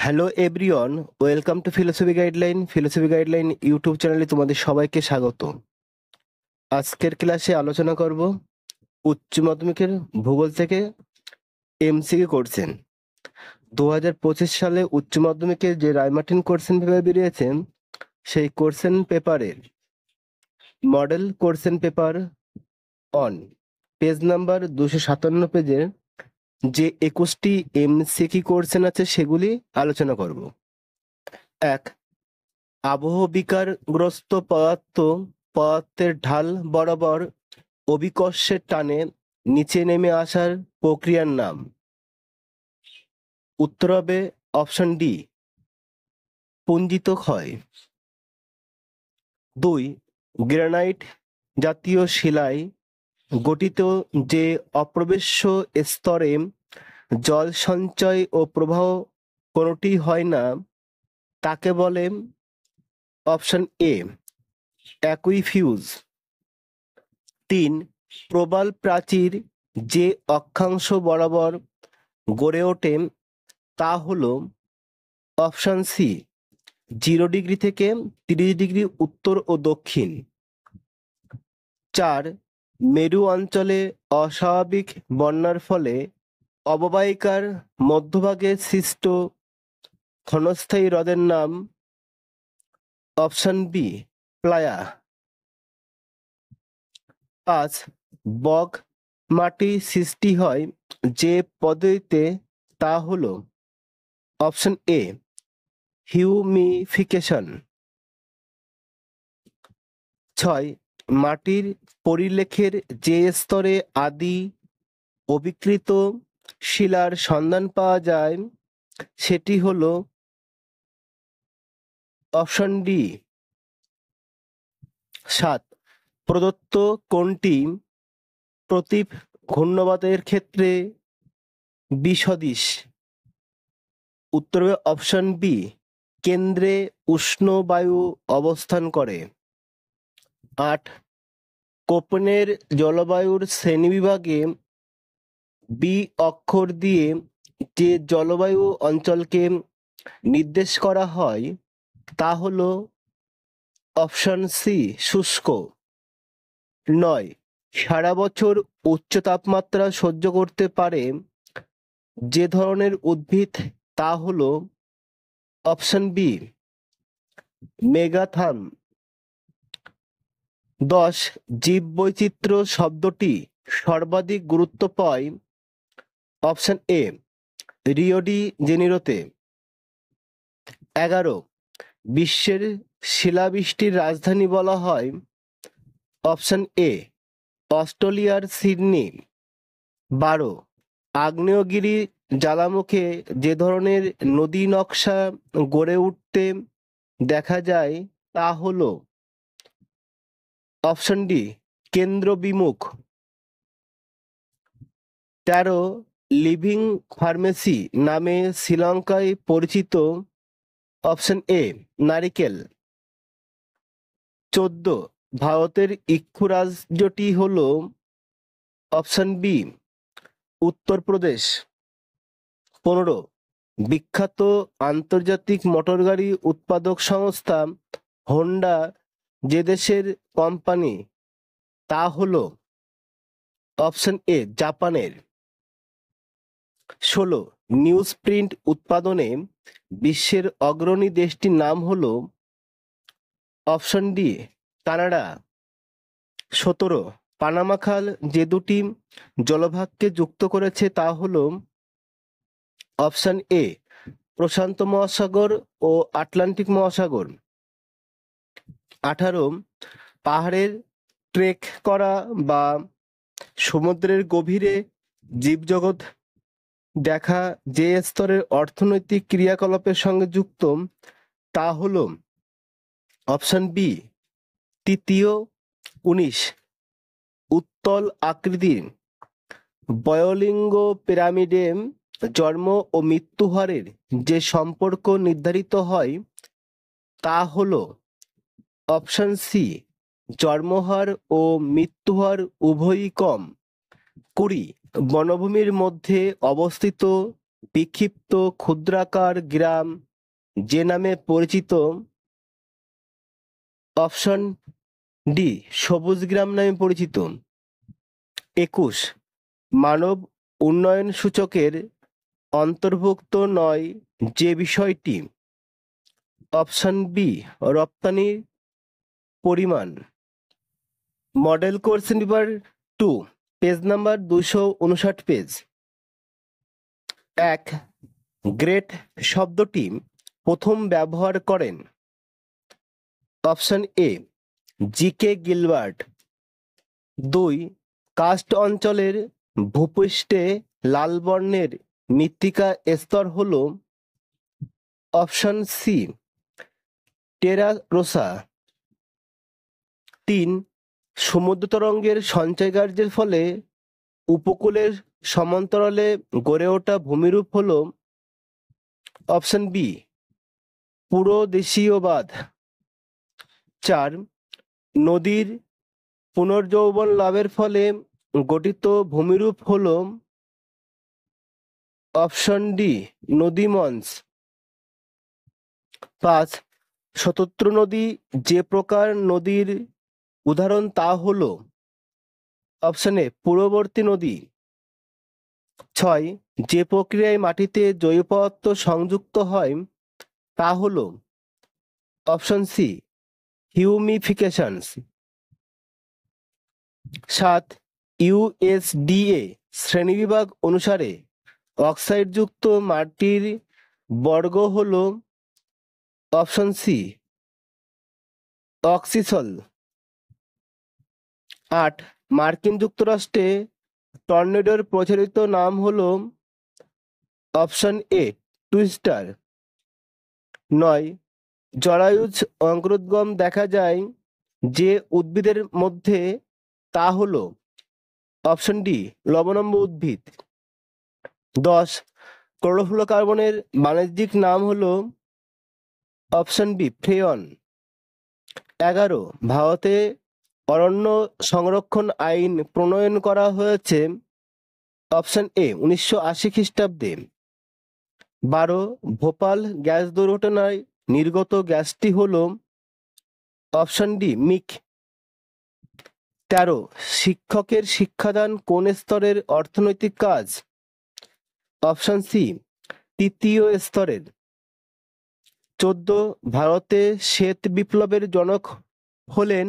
Hello everyone, welcome to philosophy guideline YouTube চ্যানেলে তোমাদের সবাইকে স্বাগত। আজকের ক্লাসে আলোচনা করব উচ্চ মাধ্যমিকের ভূগোল থেকে এমসিকিউ কোশ্চেন। 2025 সালে উচ্চ মাধ্যমিকে যে রায়মার্টিন কোশ্চেন পেপার বেরিয়েছে সেই কোশ্চেন পেপারের model question paper on page number 257 পেজের যে 21টি এমসিকিউ কোশ্চেন আছে সেগুলি আলোচনা করব। 1. আবহবিকারগ্রস্ত পদার্থের ঢাল বরাবর অভিকর্ষের টানে নিচে নেমে আসার প্রক্রিয়ার নাম। উত্তর হবে অপশন ডি, পুঞ্জিত ক্ষয়। 2. গ্রানাইট জাতীয় শিলায় গঠিত যে অপ্রবেশ্য স্তরে জল সঞ্চয় ও প্রবাহ কোনোটি হয় না তাকে বলে অপশন এ অ্যাকুইফিউজ। 3. প্রবাল প্রাচীর যে অক্ষাংশ বরাবর গড়ে ওঠে তা হল অপশন সি 0 ডিগ্রি থেকে 30 ডিগ্রি উত্তর ও দক্ষিণ। 4. মেরু অঞ্চলে অস্বাভাবিক বন্যার ফলে অববাহিকার মধ্যভাগে সৃষ্ট ক্ষণস্থায়ী হ্রদের নাম অপশন বি প্লায়া। 5. বগ মাটি সৃষ্টি হয় যে পদ্ধতিতে তা হল অপশন এ হিউমিফিকেশন। 6. মাটির পরিলেখের যে স্তরে আদি অবিকৃত শিলার সন্ধান পাওয়া যায় সেটি হল অপশন ডি 7. প্রদত্ত কোনটি প্রতীপ ঘূর্ণবাতের ক্ষেত্রে বিসদৃশ? উত্তর হবে অপশন বি কেন্দ্রে উষ্ণ বায়ু অবস্থান করে। 8. কোপেনের জলবায়ুর শ্রেণীবিভাগে বি অক্ষর দিয়ে যে জলবায়ু অঞ্চলকে নির্দেশ করা হয় তা হল অপশন সি শুষ্ক। 9. সারা বছর উচ্চ তাপমাত্রা সহ্য করতে পারে যে ধরনের উদ্ভিদ তা হল অপশন বি মেগাথাম। 10. জীববৈচিত্র্য শব্দটি সর্বাধিক গুরুত্ব পায় অপশন এ রিও ডি জেনিরোতে। 11. বিশ্বের শিলাবৃষ্টির রাজধানী বলা হয় অপশন এ অস্ট্রেলিয়ার সিডনি। 12. আগ্নেয়গিরি জ্বালামুখে যে ধরনের নদী নকশা গড়ে উঠতে দেখা যায় তা হল অপশন ডি কেন্দ্রবিমুখ। 13. লিভিং ফার্মেসি নামে শ্রীলঙ্কায় পরিচিত অপশন এ নারিকেল। 14. ভারতের ইক্ষু রাজ্যটি হল অপশন বি উত্তরপ্রদেশ। 15. বিখ্যাত আন্তর্জাতিক মোটরগাড়ি উৎপাদক সংস্থা হোন্ডা যে দেশের কোম্পানি তা হল অপশন এ জাপানের। 16. নিউজ প্রিন্ট উৎপাদনে বিশ্বের অগ্রণী দেশটির নাম হল অপশন ডি কানাডা। 17. পানামা খাল যে দুটি জলভাগকে যুক্ত করেছে তা হল অপশন এ প্রশান্ত মহাসাগর ও আটলান্টিক মহাসাগর। 18. পাহাড়ের ট্রেক করা বা সমুদ্রের গভীরে জীবজগৎ দেখা যে স্তরের অর্থনৈতিক ক্রিয়াকলাপের সঙ্গে যুক্ত তা হল অপশন বি তৃতীয়। 19. উত্তল আকৃতির বয়লিঙ্গ পিরামিডে জন্ম ও মৃত্যু হারের যে সম্পর্ক নির্ধারিত হয় তা হল অপশন সি জন্মহার ও মৃত্যুহার উভয়ই কম। 20. বনভূমির মধ্যে অবস্থিত বিক্ষিপ্ত ক্ষুদ্রাকার গ্রাম যে নামে পরিচিত? অপশন ডি সবুজ গ্রাম নামে পরিচিত। 21 মানব উন্নয়ন সূচকের অন্তর্ভুক্ত নয় যে বিষয়টি? অপশন বি রপ্তানির পরিমাণ। Model question paper 2 page number 259 page. 1 great শব্দটি প্রথম ব্যবহার করেন? Option A G K. Gilbert. 2 karst অঞ্চলের ভূপৃষ্ঠে লাল বর্ণের মৃত্তিকা স্তর হল? অপশন সি টেরা রোসা। 3 সমুদ্র তরঙ্গের সঞ্চয়কার্যের ফলে উপকূলের সমান্তরালে গড়ে ওঠা ভূমিরূপ হল? অপশন বি পুরোদেশীয় বাঁধ। 4 নদীর পুনর্যৌবন লাভের ফলে গঠিত ভূমিরূপ হল? Option D নদীমঞ্চ। 5 স্বতন্ত্র নদী যে প্রকার নদীর উদাহরণ তা হল? অপশন এ পূর্ববর্তী নদী। 6 যে প্রক্রিয়ায় মাটিতে জৈব পদার্থ সংযুক্ত হয় তা হল? Option C humification. 7 ইউএসডিএ শ্রেণীবিভাগ অনুসারে অক্সাইডযুক্ত মাটির বর্গ হল? Option C অক্সিসল। 8 মার্কিন যুক্তরাষ্ট্রে টর্নেডোর প্রচলিত নাম হল? Option A twister. 9 জরায়ুজ অঙ্কুরোদ্গম দেখা যায় যে উদ্ভিদের মধ্যে তা হল? অপশন ডি লবণাম্ব উদ্ভিদ। 10 ক্লোরোফ্লোরোকার্বনের বাণিজ্যিক নাম হল? Option B freon. 11 ভারতে অরণ্য সংরক্ষণ আইন প্রণয়ন করা হয়েছে? অপশন এ 1980 খ্রিস্টাব্দে। 12 ভোপাল গ্যাস দুর্ঘটনায় নির্গত গ্যাসটি হল? অপশন ডি মিক। 13 শিক্ষকের শিক্ষাদান কোন স্তরের অর্থনৈতিক কাজ? অপশন সি তৃতীয় স্তরের। 14 ভারতে শ্বেত বিপ্লবের জনক হলেন?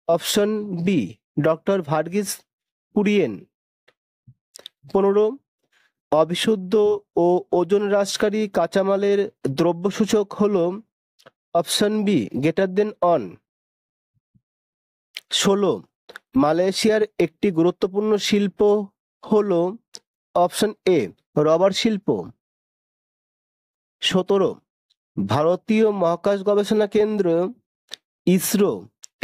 Option B doctor Verghese Kurien. 15 অবিশুদ্ধ ও ওজন হ্রাসকারী কাঁচামালের দ্রব্যসূচক হল? Option B greater than one. 16 মালয়েশিয়ার একটি গুরুত্বপূর্ণ শিল্প হল? অপশন এ রবার শিল্প। 17 ভারতীয় মহাকাশ গবেষণা কেন্দ্র ইসরো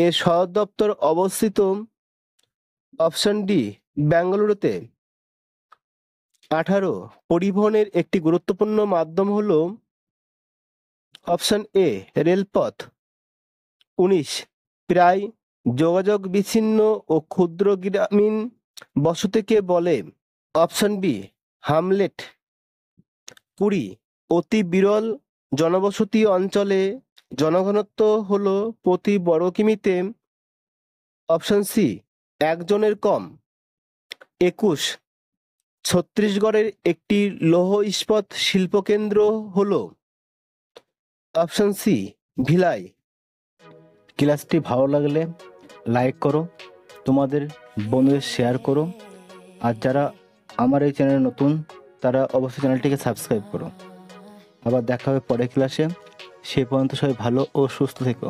এর সদর দপ্তর অবস্থিত? অপশন ডি বেঙ্গালুরুতে। 18 পরিবহনের একটি গুরুত্বপূর্ণ মাধ্যম হল? অপশন এ রেলপথ। 19 প্রায় যোগাযোগ বিচ্ছিন্ন ও ক্ষুদ্র গ্রামীণ বসতিকে বলে? Option B hamlet. 20 অতি বিরল জনবসতি অঞ্চলে জনঘনত্ব হল প্রতি বর্গ কিমিতে? অপশন সি একজনের কম। 21 ছত্তিশগড়ের একটি লৌহ ইস্পাত শিল্পকেন্দ্র হল? Option C Bhilai. ক্লাসটি ভালো লাগলে লাইক করো, তোমাদের বন্ধুদের শেয়ার করো, আর যারা আমার এই চ্যানেলে নতুন তারা অবশ্যই চ্যানেলটিকে সাবস্ক্রাইব করো। আবার দেখা হবে পরের ক্লাসে। সে পর্যন্ত সবাই ভালো ও সুস্থ থেকো।